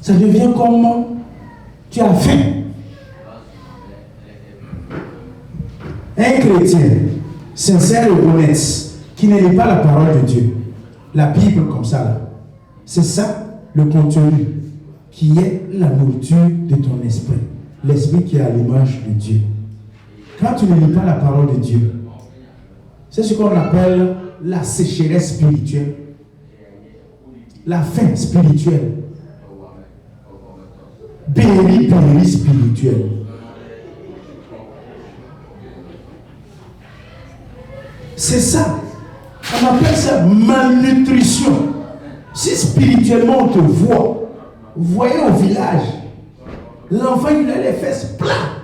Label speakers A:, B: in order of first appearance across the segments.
A: Ça devient comme tu as faim. Un chrétien sincère et honnête qui ne lit pas la parole de Dieu, la Bible comme ça, là, c'est ça le contenu qui est la nourriture de ton esprit. L'esprit qui est à l'image de Dieu. Quand tu ne lis pas la parole de Dieu, c'est ce qu'on appelle la sécheresse spirituelle, la faim spirituelle, péri spirituelle. C'est ça. On appelle ça malnutrition. Si spirituellement on te voit, vous voyez au village, l'enfant il a les fesses plats.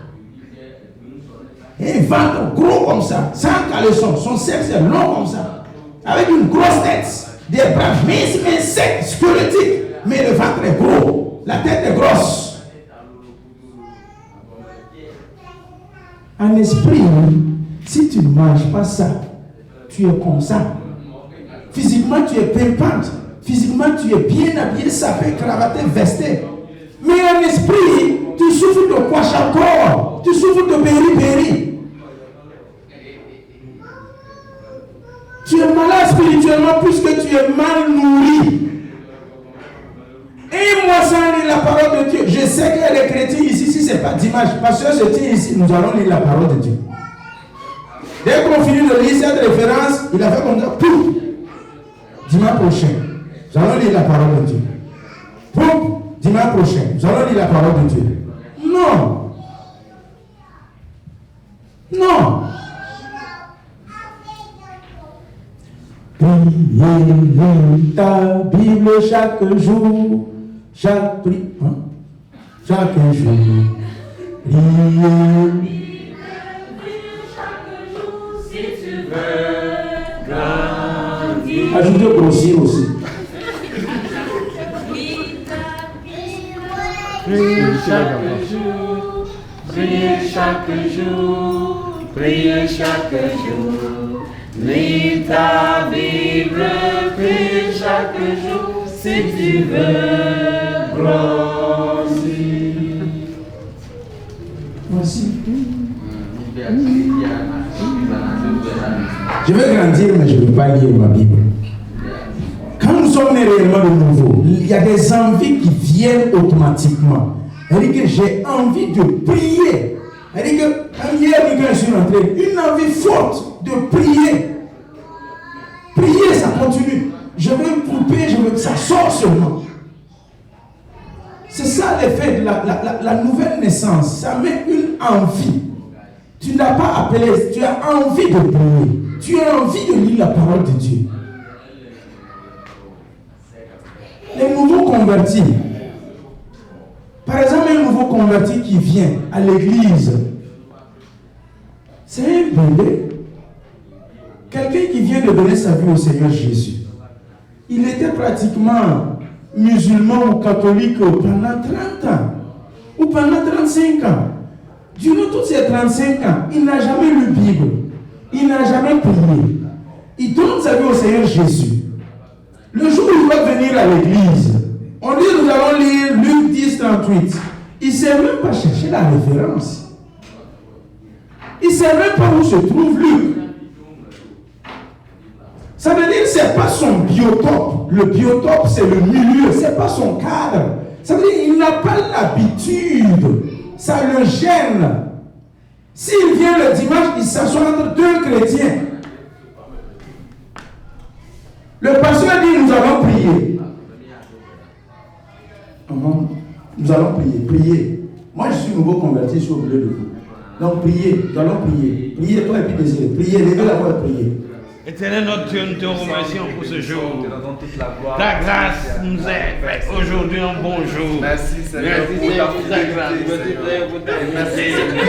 A: Et il ventre gros comme ça, sans caleçon, son sexe est long comme ça, avec une grosse tête, des bras minces, mais secs, squelettiques, mais le ventre est gros, la tête est grosse. En esprit, si tu ne manges pas ça, tu es comme ça. Physiquement, tu es pimpante. Physiquement, tu es bien habillé, sapé, cravaté, vesté. Mais en esprit, tu souffres de kwashiorkor, tu souffres de péri. Tu es malade spirituellement puisque tu es mal nourri. Et moi, sans lire la parole de Dieu, je sais qu'il y a des chrétiens ici, si ce n'est pas dimanche, parce que je tiens ici, nous allons lire la parole de Dieu. Dès qu'on finit de lire cette référence, il a fait comme ça, pouf, dimanche prochain, nous allons lire la parole de Dieu. Pouf, dimanche prochain, nous allons lire la parole de Dieu. Non. Non. Priez ta Bible chaque jour, chaque jour. Priez. Ajoutez grossier aussi.
B: Priez chaque jour, priez chaque jour, priez chaque jour. Lis ta Bible, prie chaque jour si tu veux grossir.
A: Voici. Je veux grandir, mais je ne veux pas lire ma Bible. Quand nous sommes nés réellement de nouveau, il y a des envies qui viennent automatiquement. Elle dit que j'ai envie de prier. Elle dit que hier, quand je suis rentré, une envie forte de prier. Prier, ça continue. Je veux couper, je veux que ça sorte seulement. C'est ça l'effet de la nouvelle naissance. Ça met une envie. Tu n'as pas appelé, tu as envie de prier. Tu as envie de lire la parole de Dieu. Les nouveaux convertis. Par exemple, un nouveau converti qui vient à l'église, c'est un bébé. Quelqu'un qui vient de donner sa vie au Seigneur Jésus. Il était pratiquement musulman ou catholique pendant 30 ans ou pendant 35 ans. Durant tous ces 35 ans, il n'a jamais lu la Bible. Il n'a jamais prié. Il donne sa vie au Seigneur Jésus. Le jour où il va venir à l'église, on dit nous allons lire Luc 10, 38. Il ne sait même pas chercher la référence. Il ne sait même pas où se trouve Luc. Ça veut dire que ce n'est pas son biotope. Le biotope, c'est le milieu, ce n'est pas son cadre. Ça veut dire qu'il n'a pas l'habitude. Ça le gêne. S'il vient le dimanche, il s'assoit entre deux chrétiens. Le pasteur dit nous allons prier. Nous allons prier. Prier. Moi je suis nouveau converti, je suis au milieu de vous. Donc priez, nous allons prier. Priez toi et puis désirez. Priez, levez la voix et priez.
C: Éternel notre Dieu, nous te remercions pour ce jour. Ta grâce nous est faite aujourd'hui un bon jour.
B: Merci Seigneur pour ta grâce.
C: Merci. Nous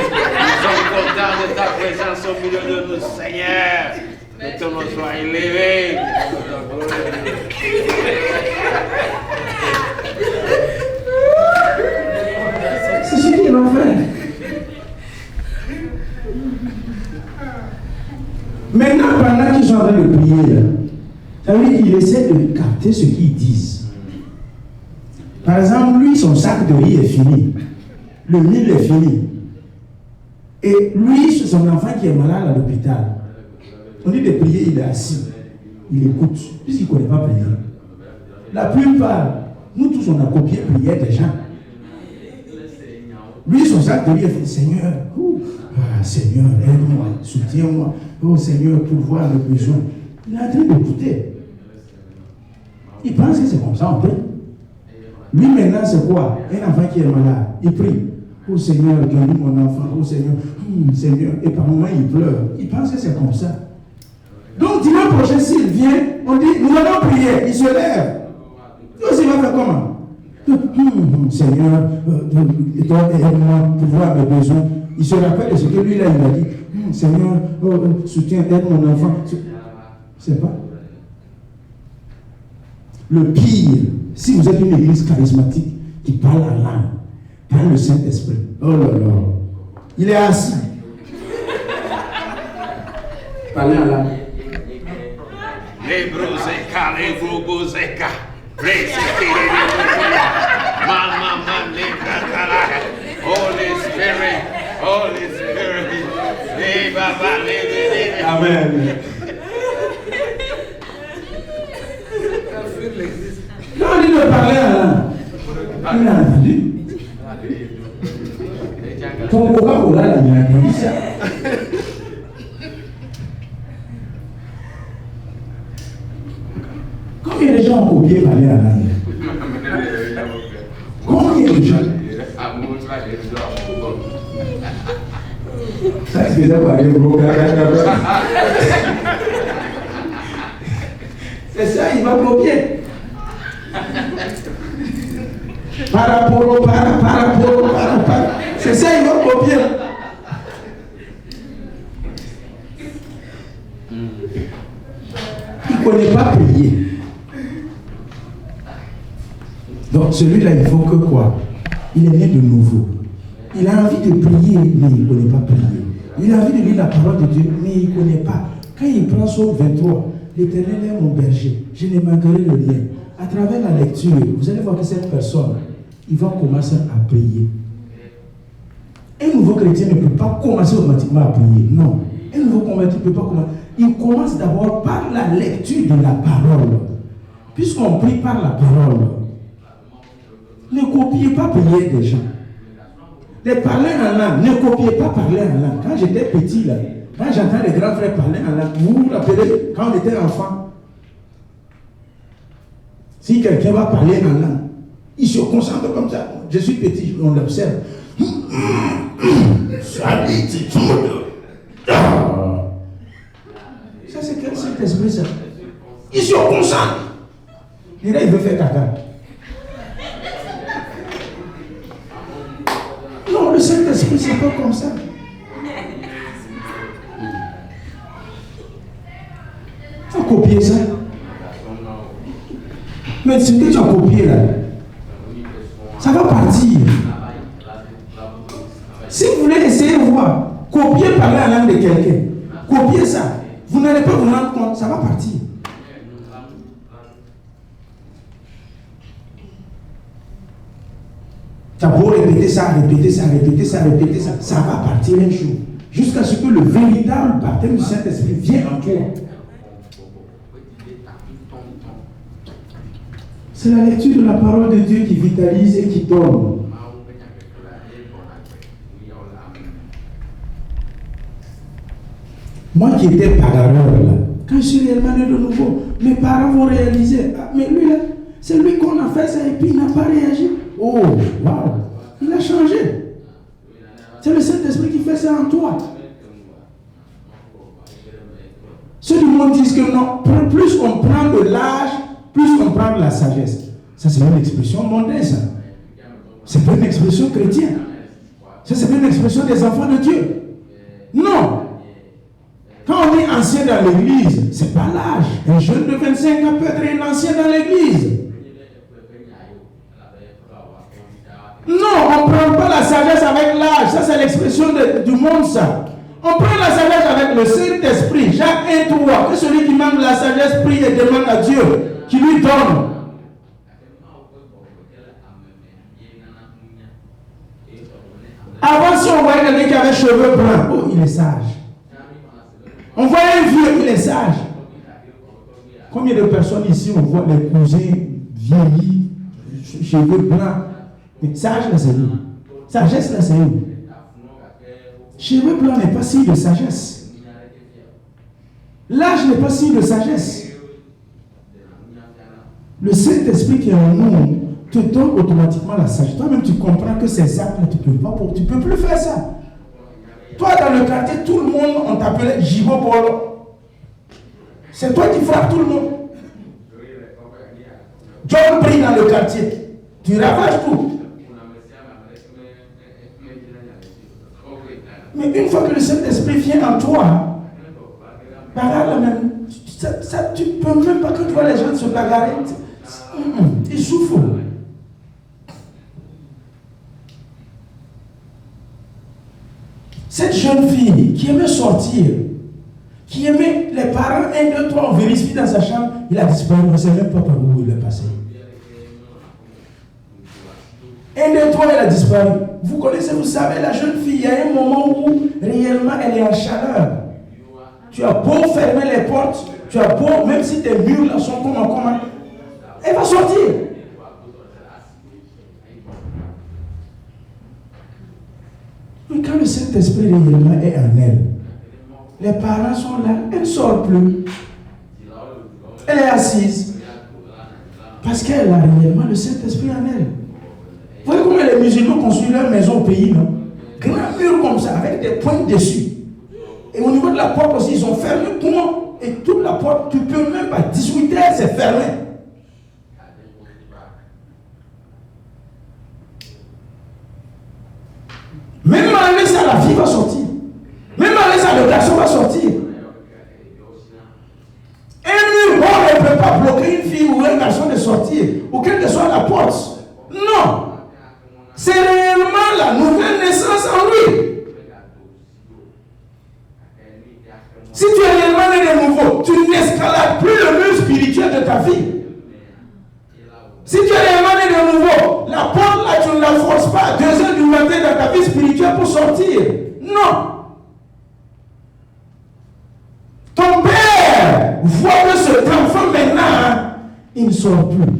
C: sommes contents de ta présence au milieu de nous, Seigneur. Que ton nom soit élevé.
A: C'est ce qu'il va faire. Maintenant, pendant qu'ils sont en train de prier, là, ça veut dire qu'ils essaient de capter ce qu'ils disent. Par Par exemple, lui, son sac de riz est fini. Le mil est fini. Et lui, son enfant qui est malade à l'hôpital, on dit de prier, il est assis. Il écoute, puisqu'il ne connaît pas prier. La plupart, nous tous, on a copié prière des gens. Lui, son sac de riz est fini. Seigneur, Seigneur, aide-moi, soutiens-moi. Oh Seigneur, pourvois mes besoins. Il est en train d'écouter. Il pense que c'est comme ça, on prie. Lui, maintenant, c'est quoi? Un enfant qui est malade, il prie. Oh Seigneur, guéris mon enfant. Oh Seigneur, Seigneur. Et par moments, il pleure. Il pense que c'est comme ça. Donc, dimanche prochain, s'il vient, on dit, nous allons prier. Il se lève. Il aussi va faire comment? Seigneur, toi, aide-moi pour voir mes besoins. Il se rappelle de ce que lui, là, il a dit. Seigneur, soutiens, aide mon enfant. C'est pas. Le pire, si vous êtes une église charismatique qui parle en langue, par le Saint-Esprit, oh là là, il est assis. Parlez en langue.
C: Les broseka, les broboseka, Mama, Holy Spirit, Holy Spirit,
A: Amen. Quand on dit de parler en langue, il a entendu. Ton Coca-Cola, là, il a entendu ça. Combien de gens ont copié parler en langue? Combien de gens? Ça, c'est déjà parler gros. C'est ça, il va copier. Paraporo. C'est ça, il va copier. Il ne connaît pas prier. Donc celui-là, il faut que quoi? Il est né de nouveau. Il a envie de prier, mais il ne connaît pas prier. Il a envie de lire la parole de Dieu, mais il ne connaît pas. Quand il prend Psaume 23, l'Éternel est mon berger, je ne manquerai de rien. À travers la lecture, vous allez voir que cette personne, il va commencer à prier. Un nouveau chrétien ne peut pas commencer automatiquement à prier. Non. Un nouveau converti ne peut pas commencer. Il commence d'abord par la lecture de la parole. Puisqu'on prie par la parole, ne copiez pas prier des gens. Les parler en langue, ne copiez pas parler en langue. Quand j'étais petit, là, quand j'entends les grands frères parler en langue, vous vous rappelez quand on était enfant, si quelqu'un va parler en langue, il se concentre comme ça. Je suis petit, on l'observe. Ça, c'est quel Saint-Esprit, ça? Il se concentre. Et là, il veut faire caca. Non, le Saint-Esprit, c'est pas comme ça. Tu as copié ça. Mais ce que tu as copié là, ça va partir. Si vous voulez essayer de voir, copier parler la langue de quelqu'un, copier ça, vous n'allez pas vous rendre compte, ça va partir. Tu as beau répéter ça, ça va partir un jour. Jusqu'à ce que le véritable baptême du Saint-Esprit vienne en toi. C'est la lecture de la parole de Dieu qui vitalise et qui donne. Moi qui étais bagarreur là, quand je suis réellement né de nouveau, mes parents vont réaliser, ah, mais lui là, c'est lui qu'on a fait ça et puis il n'a pas réagi. Oh, waouh, il a changé. C'est le Saint-Esprit qui fait ça en toi. Ceux du monde disent que non, plus on prend de l'âge, plus on prend de la sagesse. Ça c'est une expression mondaine, ça. C'est pas une expression chrétienne. Ça c'est pas une expression des enfants de Dieu. Non. Quand on est ancien dans l'église, c'est pas l'âge. Un jeune de 25 ans peut être un ancien dans l'église. Non, on ne prend pas la sagesse avec l'âge. Ça, c'est l'expression du monde, ça. On prend la sagesse avec le Saint-Esprit. Jacques 1:3. Que celui qui manque la sagesse prie et demande à Dieu qui lui donne. voyait quelqu'un qui avait cheveux blancs, oh, il est sage. On voit un vieux, il est sage. Combien de personnes ici, on voit les cousins vieillis, cheveux blancs. Mais sage, là, c'est où? Sagesse, là, c'est où? Cheveux blancs n'est pas signe de sagesse. L'âge n'est pas signe de sagesse. Le Saint-Esprit qui est en nous te donne automatiquement la sagesse. Toi-même, tu comprends que ces actes-là, tu ne peux plus faire ça. Toi, dans le quartier, tout le monde, on t'appelait Jibo Polo. C'est toi qui frappes tout le monde. John brille dans le quartier. Tu ravages tout. Mais une fois que le Saint-Esprit vient en toi, bagarre même, tu ne peux même pas, quand tu vois les gens se bagarrer, ils souffrent. Cette jeune fille qui aimait sortir, qui aimait les parents, 1, 2, 3, on vérifie dans sa chambre, il a disparu, on ne sait même pas par où il est passé. 1, 2, 3, elle a disparu. Vous connaissez, vous savez, la jeune fille, il y a un moment où réellement elle est en chaleur. Tu as beau fermer les portes, tu as beau, même si tes murs là sont comment, elle va sortir. Mais quand le Saint-Esprit réellement est en elle, les parents sont là, elle ne sort plus. Elle est assise. Parce qu'elle a réellement le Saint-Esprit en elle. Vous voyez comment les musulmans construisent leur maison au pays, non? Grand mur comme ça, avec des pointes dessus. Et au niveau de la porte aussi, ils ont fermé. Comment? Et toute la porte, tu ne peux même pas. 18h, c'est fermé. Même malgré ça, la fille va sortir. Même malgré ça, le garçon va sortir. Un mur, bon, elle ne peut pas bloquer une fille ou un garçon de sortir, ou quelle que soit la porte. Non. C'est réellement la nouvelle naissance en lui. Si tu es réellement né de nouveau, tu n'escalades plus le mur spirituel de ta vie. Si tu es réellement né de nouveau, la porte là, tu ne la forces pas à 2h du matin dans ta vie spirituelle pour sortir. Non. Ton père voit que cet enfant maintenant, il ne sort plus.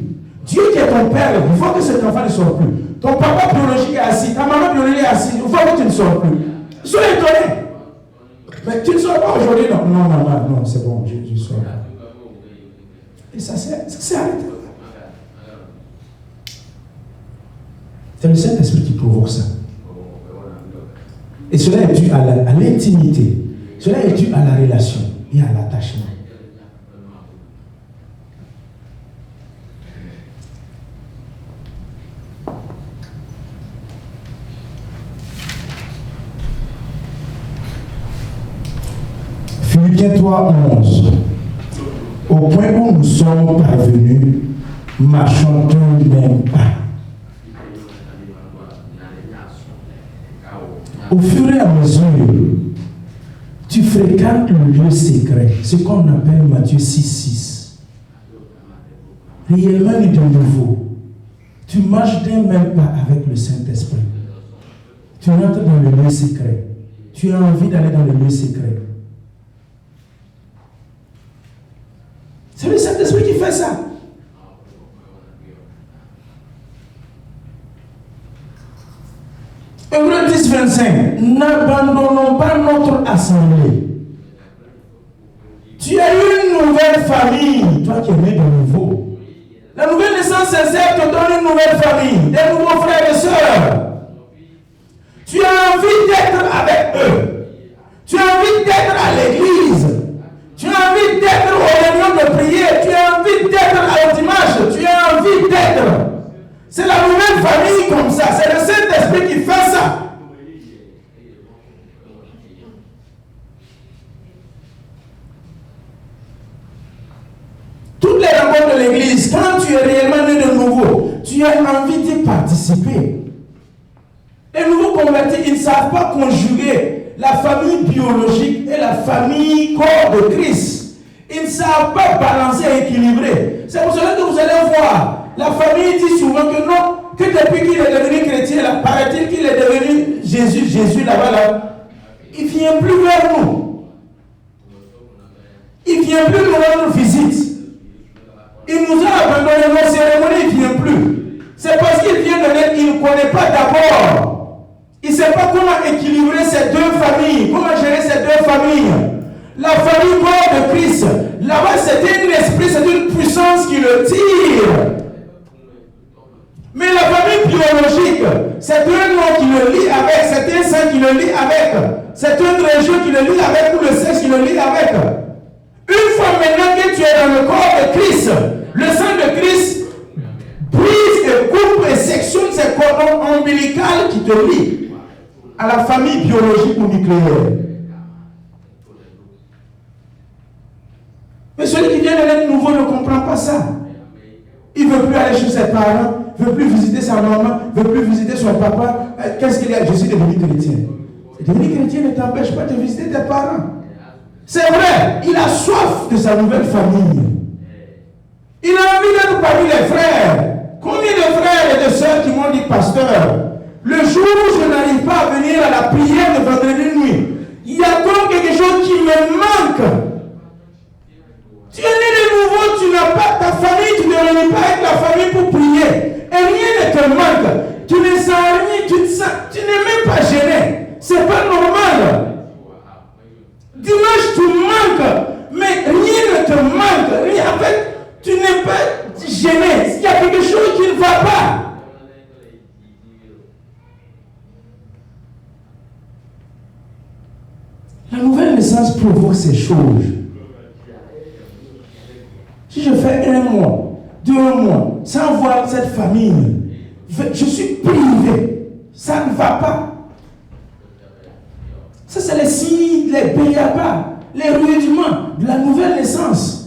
A: Dieu qui est ton père, il voit que cet enfant ne sort plus. Ton papa biologique est assis, ta maman biologique est assise, il voit que tu ne sors plus. Sois étonné. Mais tu ne sors pas aujourd'hui, non. Non, c'est bon, je sors. Et ça s'est arrêté. C'est le Saint-Esprit qui provoque ça. Et cela est dû à l'intimité. Cela est dû à la relation et à l'attachement. Philippiens 3:11. Au point où nous sommes parvenus, marchons d'un même pas. Au fur et à mesure, tu fréquentes le lieu secret, ce qu'on appelle Matthieu 6:6. Réellement de nouveau, tu marches d'un même pas avec le Saint-Esprit. Tu rentres dans le lieu secret. Tu as envie d'aller dans le lieu secret. C'est le Saint-Esprit qui fait ça. Hébreux 10:25. N'abandonnons pas notre assemblée. Tu as une nouvelle famille, toi qui es né de nouveau. La nouvelle naissance sincère te donne une nouvelle famille, des nouveaux frères et sœurs. Tu as envie d'être avec eux. Tu as envie d'être à l'église. Tu as envie d'être aux réunions de prière. Tu as envie d'être à dimanche. Tu as envie d'être. C'est la nouvelle famille comme ça. C'est le Saint-Esprit qui fait ça. Toutes les rencontres de l'église, quand tu es réellement né de nouveau, tu as envie d'y participer. Les nouveaux convertis, ils ne savent pas conjuguer la famille biologique et la famille corps de Christ. Ils ne savent pas balancer et équilibrer. C'est pour cela que vous allez voir, la famille dit souvent que non, que depuis qu'il est devenu chrétien, là, paraît-il qu'il est devenu Jésus là-bas, là, il ne vient plus vers nous. Il ne vient plus nous rendre visite. Il nous a abandonné nos cérémonies, il ne vient plus. C'est parce qu'il vient de l'aide, il ne connaît pas d'abord. Il ne sait pas comment équilibrer ces deux familles, comment gérer ces deux familles. La famille corps de Christ, là-bas c'est un esprit, c'est une puissance qui le tire. Mais la famille biologique, c'est un nom qui le lie avec, c'est un sang qui le lie avec, c'est une région qui le lie avec, ou le sexe qui le lie avec. Une fois maintenant que tu es dans le corps de Christ, le sang de Christ brise et coupe et sectionne ces cordons ombilicaux qui te lient à la famille biologique ou nucléaire. Mais celui qui vient de l'être nouveau ne comprend pas ça. Il ne veut plus aller chez ses parents, ne veut plus visiter sa maman, ne veut plus visiter son papa. Qu'est-ce qu'il y a? Je suis devenu chrétien. Devenir chrétien ne t'empêche pas de visiter tes parents. C'est vrai, il a soif de sa nouvelle famille. Il a envie d'être parmi les frères. Combien de frères et de sœurs qui m'ont dit, pasteur, le jour où je n'arrive pas à venir à la prière de vendredi nuit, il y a comme quelque chose qui me manque. Tu es né de nouveau, tu n'as pas ta famille, tu ne réunis pas avec la famille pour prier. Et rien ne te manque. Tu ne sens rien, tu n'es même pas gêné. C'est pas normal. Dimanche, tu manques, mais rien ne te manque. Rien, en fait, tu n'es pas gêné. Il y a quelque chose qui ne va pas. La nouvelle naissance provoque ces choses. Si je fais 1 mois, 2 mois, sans voir cette famille, je suis privé. Ça ne va pas. Ça, c'est les signes, les béabas, les rudiments de la nouvelle naissance.